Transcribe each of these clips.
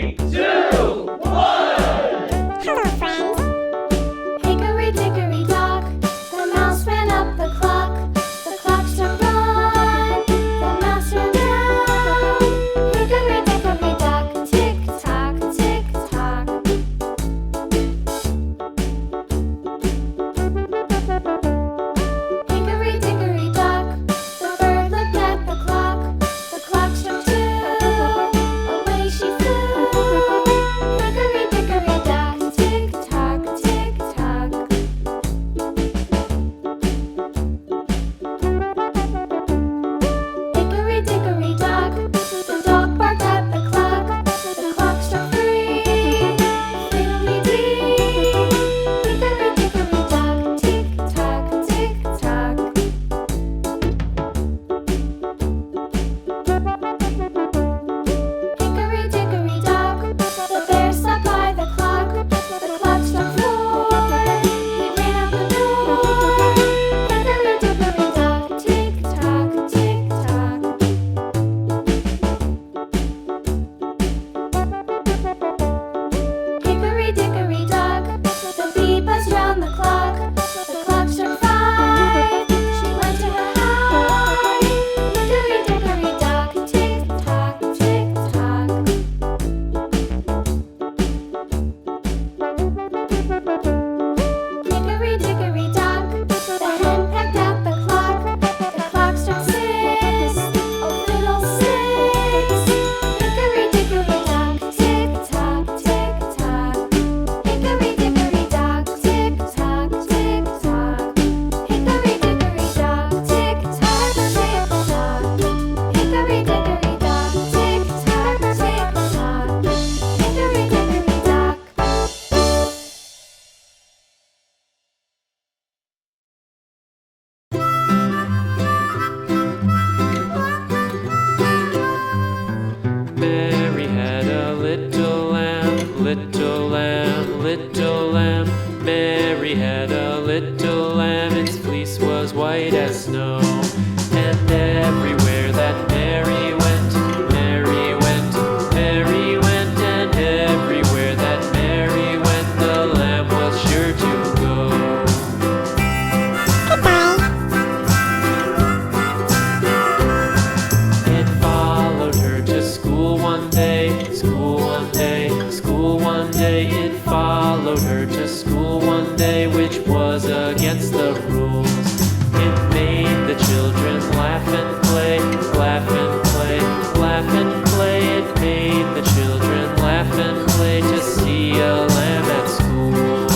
3, 2, 1! Hello, friends. Hickory dickory dock, the mouse ran up the clock. The clock struck one, the mouse ran down. Hickory dickory dock, tick tock, tick tock. Hickory dickory dock, the bird looked at the clock. The clock struck two, away she flew. Hickory dickory dock, tick tock, tick tock. Hickory dickory dock, the dog barked at the clock. The clock struck three, fiddly-dee. Hickory dickory dock, tick tock, tick tock. Hickory dickory dock, the bear sat by the clock. The clock struck four, he ran out the door. Hickory dickory dock, tick tock, tick tock. Hickory dickory dock, the bee buzzed round the clock. The clock struck five, she went to her hive. Hickory dickory dock, tick tock, tick tock. Hickory dickory dock, the hen pecked at the clock. The clock struck six, oh fiddlesticks. Hickory dickory dock, tick tock, tick tock. Hickory dickory dock, tick tock, tick tock. Hickory dickory dock, tick tock, tick tock. Hickory dickory dock, tick tock, tick tock. Hickory dickory dock. Mary had a little lamb, little lamb, little lamb. Mary had a little lamb, its fleece was white as snow. And everywhere that Mary went, Mary went, Mary went. And everywhere that Mary went, the lamb was sure to go. It followed her to school one day, school one day, school one day. It followed her to school one day, which was against the rules. It made the children laugh and play, laugh and play, laugh and play. It made the children laugh and play to see a lamb at school.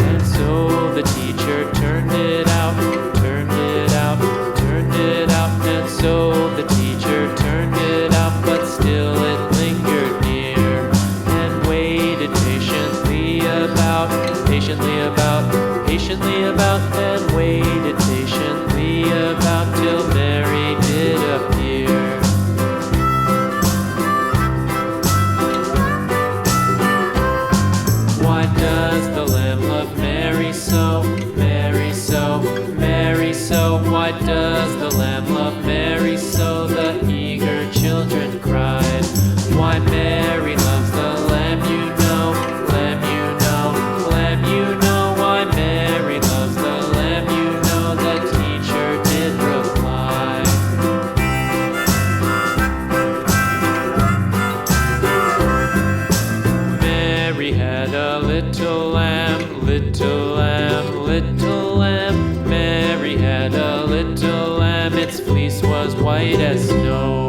And so the teacher turned it out, turned it out, turned it out. And so the teacher turned it out, but still it lingered near and waited patiently about, patiently about, patiently about, and waited patiently about till Mary did appear. Why does the lamb love Mary so, Mary so, Mary so? Why does the lamb love Mary so? The eager children cried. Why Mary loves the lamb, you know, lamb, you know, lamb, you know. Why Mary loves the lamb, you know, the teacher did reply. Mary had a little lamb, little lamb, little lamb. Mary had a little lamb, its fleece was white as snow.